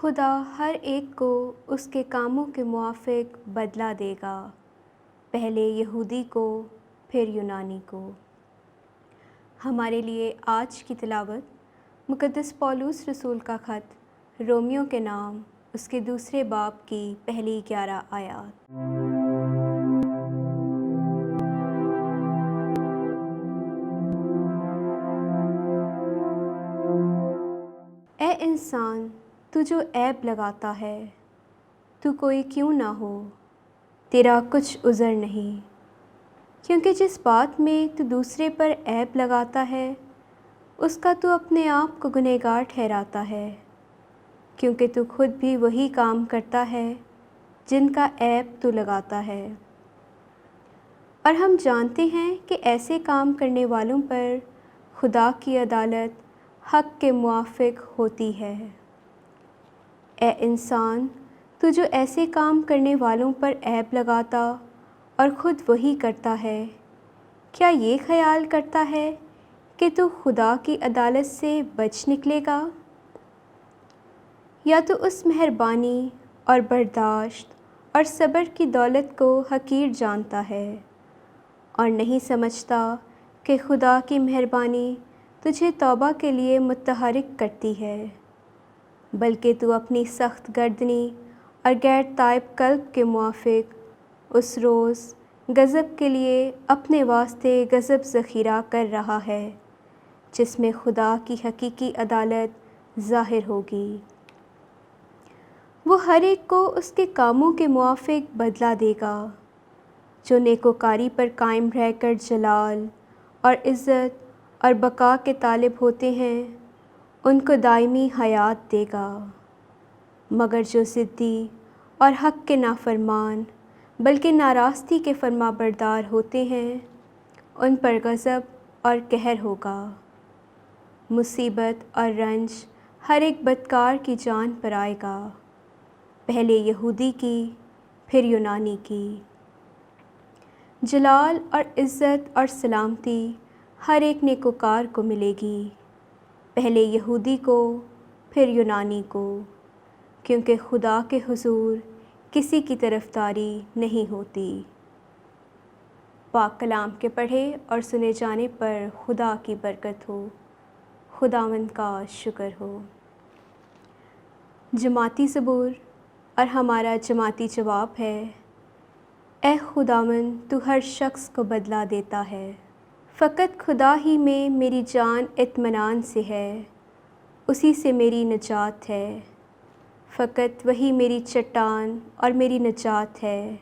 خدا ہر ایک کو اس کے کاموں کے موافق بدلہ دے گا، پہلے یہودی کو پھر یونانی کو۔ ہمارے لیے آج کی تلاوت مقدس پولس رسول کا خط رومیوں کے نام اس کے دوسرے باب کی پہلی 11 آیات۔ اے انسان، تو جو عیب لگاتا ہے، تو کوئی کیوں نہ ہو، تیرا کچھ عذر نہیں، کیونکہ جس بات میں تو دوسرے پر عیب لگاتا ہے اس کا تو اپنے آپ کو گنہگار ٹھہراتا ہے، کیونکہ تو خود بھی وہی کام کرتا ہے جن کا عیب تو لگاتا ہے۔ اور ہم جانتے ہیں کہ ایسے کام کرنے والوں پر خدا کی عدالت حق کے موافق ہوتی ہے۔ اے انسان، تو جو ایسے کام کرنے والوں پر عیب لگاتا اور خود وہی کرتا ہے، کیا یہ خیال کرتا ہے کہ تو خدا کی عدالت سے بچ نکلے گا؟ یا تو اس مہربانی اور برداشت اور صبر کی دولت کو حقیر جانتا ہے اور نہیں سمجھتا کہ خدا کی مہربانی تجھے توبہ کے لیے متحرک کرتی ہے، بلکہ تو اپنی سخت گردنی اور غیر تائب قلب کے موافق اس روز غضب کے لیے اپنے واسطے غضب ذخیرہ کر رہا ہے جس میں خدا کی حقیقی عدالت ظاہر ہوگی۔ وہ ہر ایک کو اس کے کاموں کے موافق بدلہ دے گا، جو نیکوکاری پر قائم رہ کر جلال اور عزت اور بقا کے طالب ہوتے ہیں ان کو دائمی حیات دے گا، مگر جو ضدی اور حق کے نافرمان بلکہ ناراستی کے فرما بردار ہوتے ہیں ان پر غضب اور قہر ہوگا۔ مصیبت اور رنج ہر ایک بدکار کی جان پر آئے گا، پہلے یہودی کی پھر یونانی کی۔ جلال اور عزت اور سلامتی ہر ایک نیکوکار کو ملے گی، پہلے یہودی کو پھر یونانی کو، کیونکہ خدا کے حضور کسی کی طرفداری نہیں ہوتی۔ پاک کلام کے پڑھے اور سنے جانے پر خدا کی برکت ہو، خداوند کا شکر ہو۔ جماعتی زبور اور ہمارا جماعتی جواب ہے: اے خداوند، تو ہر شخص کو بدلہ دیتا ہے۔ فقط خدا ہی میں میری جان اطمینان سے ہے، اسی سے میری نجات ہے۔ فقط وہی میری چٹان اور میری نجات ہے،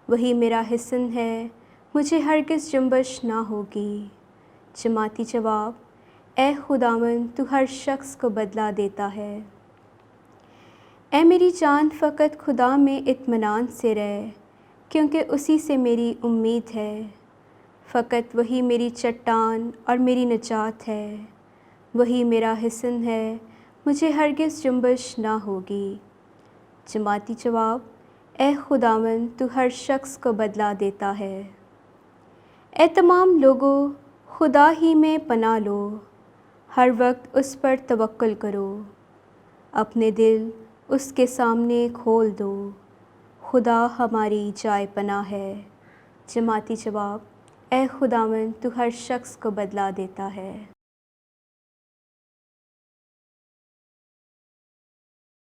وہی میرا حصن ہے، مجھے ہرگز جنبش نہ ہوگی۔ جماعتی جواب: اے خداوند، تو ہر شخص کو بدلہ دیتا ہے۔ اے میری جان، فقط خدا میں اطمینان سے رہ، کیونکہ اسی سے میری امید ہے۔ فقط وہی میری چٹان اور میری نجات ہے، وہی میرا حصن ہے، مجھے ہرگز جنبش نہ ہوگی۔ جماعتی جواب: اے خداوند، تو ہر شخص کو بدلہ دیتا ہے۔ اے تمام لوگو، خدا ہی میں پناہ لو، ہر وقت اس پر توکل کرو، اپنے دل اس کے سامنے کھول دو، خدا ہماری جائے پناہ ہے۔ جماعتی جواب: اے خداوند، تو ہر شخص کو بدلہ دیتا ہے۔